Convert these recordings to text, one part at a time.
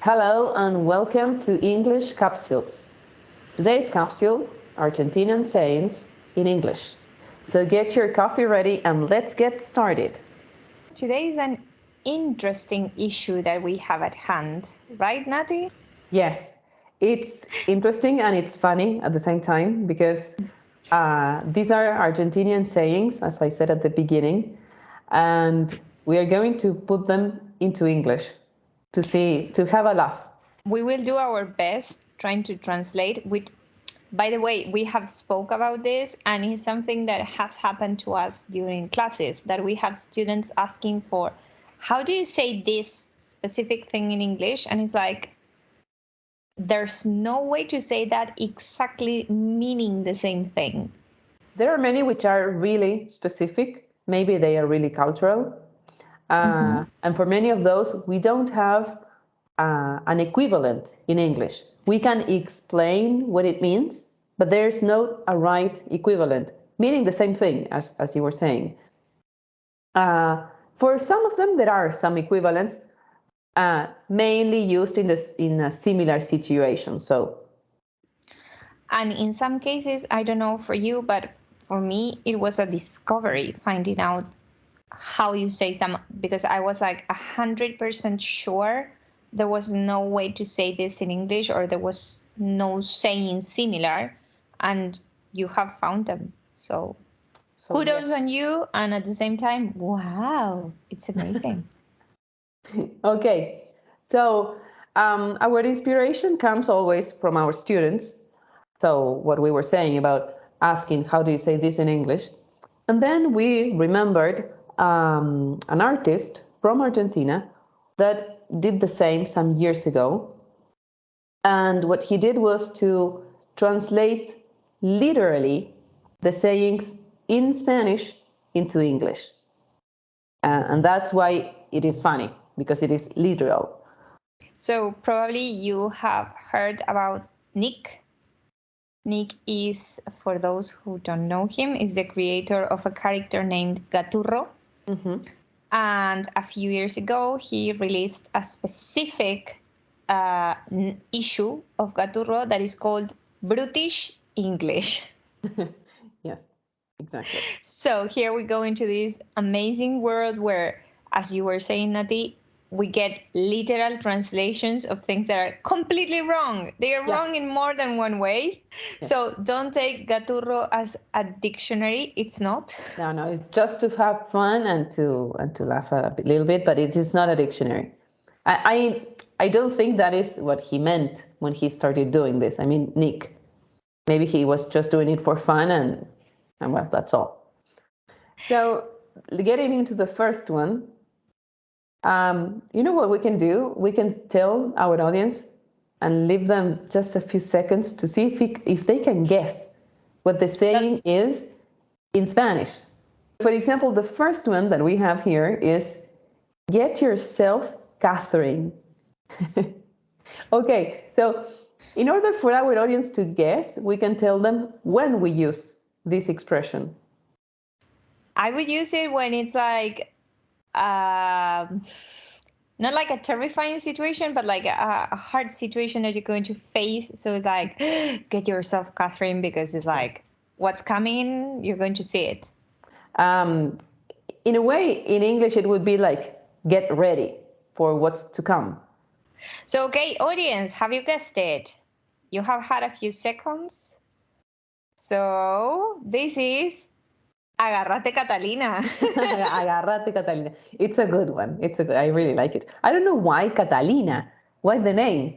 Hello and welcome to English Capsules. Today's capsule, Argentinian sayings in English. So get your coffee ready and let's get started. Today is an interesting issue that we have at hand, right, Nati? Yes, it's interesting and it's funny at the same time because these are Argentinian sayings, as I said at the beginning, and we are going to put them into English to have a laugh. We will do our best trying to translate. By the way, we have spoke about this, and it's something that has happened to us during classes, that we have students asking for, how do you say this specific thing in English? And it's like, there's no way to say that exactly meaning the same thing. There are many which are really specific. Maybe they are really cultural. And for many of those, we don't have an equivalent in English. We can explain what it means, but there's no a right equivalent, meaning the same thing as you were saying. For some of them, there are some equivalents, mainly used in a similar situation. And in some cases, I don't know for you, but for me, it was a discovery finding out how you say some, because I was like 100% sure there was no way to say this in English, or there was no saying similar, and you have found them. So kudos on you, and at the same time, wow, it's amazing. Okay, so our inspiration comes always from our students. So what we were saying about asking, how do you say this in English? And then we remembered an artist from Argentina that did the same some years ago. And what he did was to translate literally the sayings in Spanish into English. And that's why it is funny, because it is literal. So probably you have heard about Nick. Nick is, for those who don't know him, is the creator of a character named Gaturro. And a few years ago, he released a specific issue of Gaturro that is called Brutish English. Yes, exactly. So here we go into this amazing world where, as you were saying, Nati, we get literal translations of things that are completely wrong. They are wrong in more than one way. Yes. So don't take Gaturro as a dictionary. It's not. No, it's just to have fun and to laugh a little bit, but it is not a dictionary. I don't think that is what he meant when he started doing this. I mean, Nick, maybe he was just doing it for fun and well, that's all. So getting into the first one, you know what we can do? We can tell our audience and leave them just a few seconds to see if they can guess what the saying is in Spanish. For example, the first one that we have here is, get yourself Catherine. Okay, so in order for our audience to guess, we can tell them when we use this expression. I would use it when it's like, not like a terrifying situation, but like a hard situation that you're going to face. So it's like, get yourself Catherine, because it's like, what's coming, you're going to see it. In a way, in English, it would be like, get ready for what's to come. So, okay, audience, have you guessed it? You have had a few seconds. So this is Agárrate, Catalina. Agárrate, Catalina. It's a good one. I really like it. I don't know why Catalina. Why the name?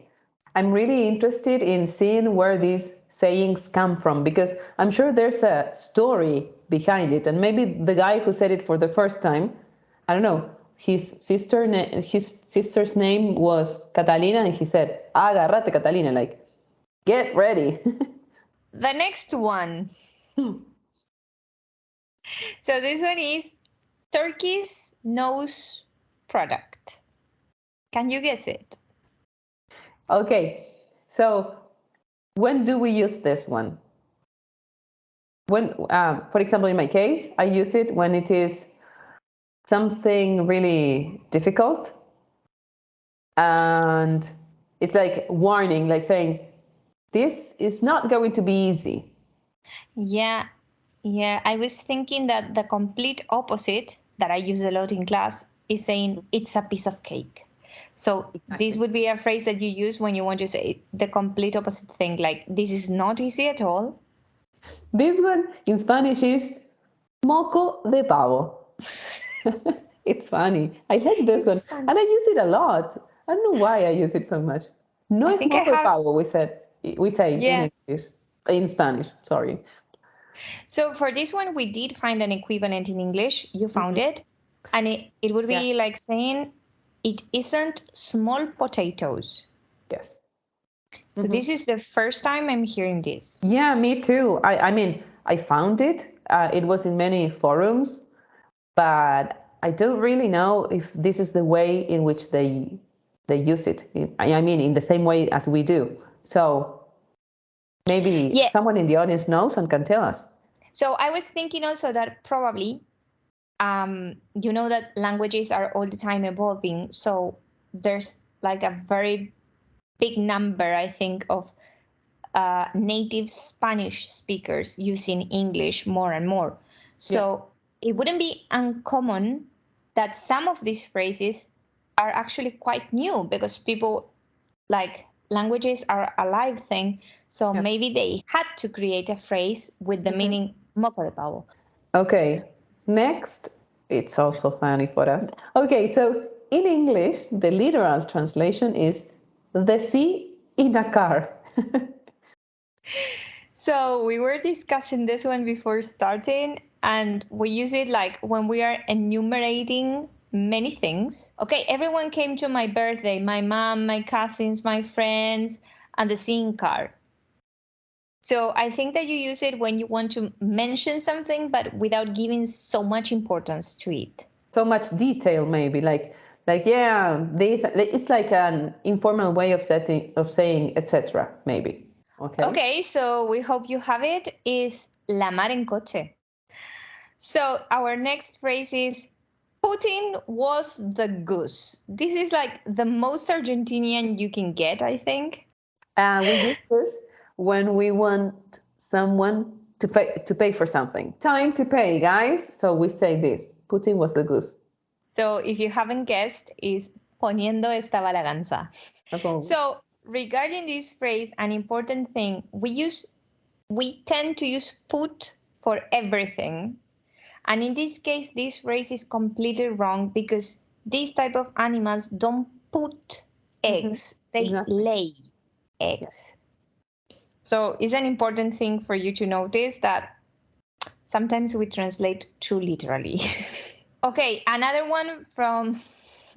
I'm really interested in seeing where these sayings come from, because I'm sure there's a story behind it. And maybe the guy who said it for the first time, I don't know, his sister's name was Catalina, and he said, Agárrate, Catalina, like, get ready. The next one. So this one is Turkey's nose product. Can you guess it? Okay, so when do we use this one? When, for example, in my case, I use it when it is something really difficult and It's like warning, like saying, this is not going to be easy. Yeah, yeah. I was thinking that the complete opposite that I use a lot in class is saying it's a piece of cake. So this would be a phrase that you use when you want to say the complete opposite thing, like this is not easy at all. This one in Spanish is moco de pavo. It's funny. I like this one. Funny. And I use it a lot. I don't know why I use it so much. No es moco de pavo, we say in English. In Spanish, sorry. So for this one, we did find an equivalent in English. You found it. And it would be like saying, it isn't small potatoes. Yes. So this is the first time I'm hearing this. Yeah, me too. I mean, I found it. It was in many forums, but I don't really know if this is the way in which they use it. I mean, in the same way as we do. So maybe someone in the audience knows and can tell us. So I was thinking also that probably, you know that languages are all the time evolving. So there's like a very big number, I think, of native Spanish speakers using English more and more. So it wouldn't be uncommon that some of these phrases are actually quite new, because people, like, languages are a live thing. So maybe they had to create a phrase with the meaning moco de pavo. Okay, next, it's also funny for us. Okay, so in English, the literal translation is the sea in a car. So we were discussing this one before starting, and we use it like when we are enumerating many things. Okay, everyone came to my birthday, my mom, my cousins, my friends, and the sea in car. So I think that you use it when you want to mention something, but without giving so much importance to it. So much detail, maybe, like yeah, it's like an informal way of saying etc. maybe. Okay, so we hope you have it. Is la mar en coche. So our next phrase is Putin was the goose. This is like the most Argentinian you can get, I think. We use this when we want someone to pay for something. Time to pay, guys. So we say this. Putin was the goose. So if you haven't guessed, is poniendo estaba la gansa. So regarding this phrase, an important thing, we tend to use put for everything. And in this case, this phrase is completely wrong, because these type of animals don't put eggs, they lay eggs. So it's an important thing for you to notice that sometimes we translate too literally. Okay, another one from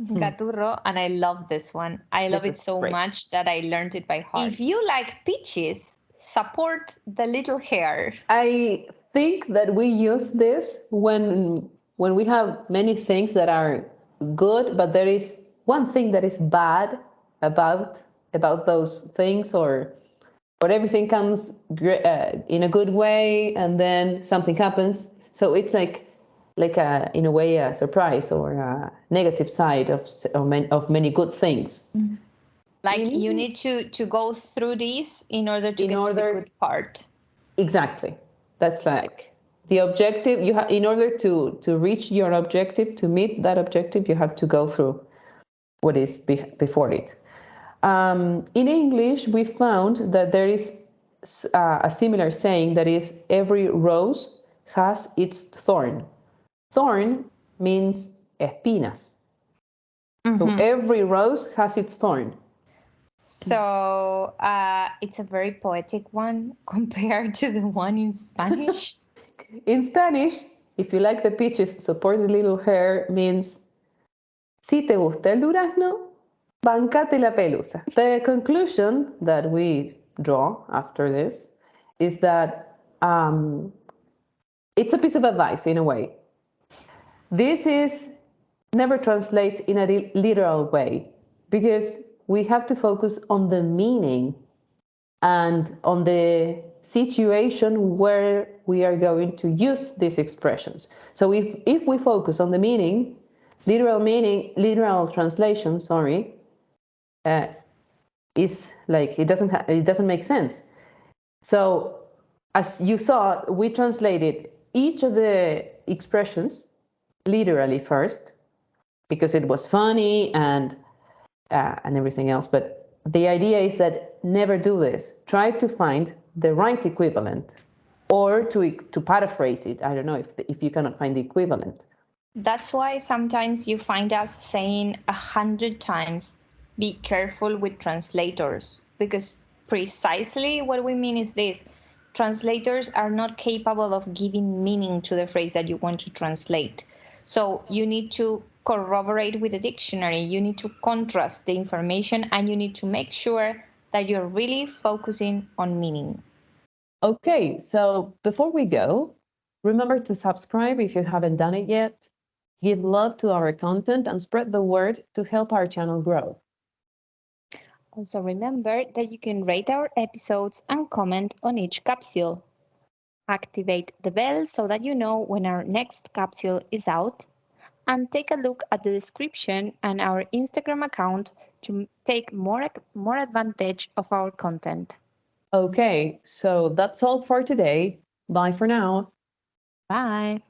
Gaturro, and I love this one. I love it so much that I learned it by heart. If you like peaches, support the little hare. I think that we use this when we have many things that are good, but there is one thing that is bad about those things, or everything comes in a good way and then something happens. So it's like in a way a surprise or a negative side of many good things. Like you need to go through this in order to get to the good part. Exactly. That's like the objective. You have, in order to reach your objective, to meet that objective, you have to go through what is before it. In English, we found that there is a similar saying that is, every rose has its thorn. Thorn means espinas. So every rose has its thorn. So it's a very poetic one compared to the one in Spanish. In Spanish, if you like the peaches, support the little hare means, si te gusta el durazno, bancate la pelusa. The conclusion that we draw after this is that it's a piece of advice in a way. This is never translates in a literal way, because we have to focus on the meaning and on the situation where we are going to use these expressions. So if we focus on the meaning, literal translation, is like it doesn't make sense. So as you saw, we translated each of the expressions literally first because it was funny and everything else. But the idea is that never do this. Try to find the right equivalent, or to paraphrase it. I don't know if you cannot find the equivalent. That's why sometimes you find us saying 100 times, be careful with translators, because precisely what we mean is this. Translators are not capable of giving meaning to the phrase that you want to translate. So you need to corroborate with the dictionary, you need to contrast the information, and you need to make sure that you're really focusing on meaning. Okay, so before we go, remember to subscribe if you haven't done it yet. Give love to our content and spread the word to help our channel grow. Also remember that you can rate our episodes and comment on each capsule. Activate the bell so that you know when our next capsule is out. And take a look at the description and our Instagram account to take more advantage of our content. Okay, so that's all for today. Bye for now. Bye.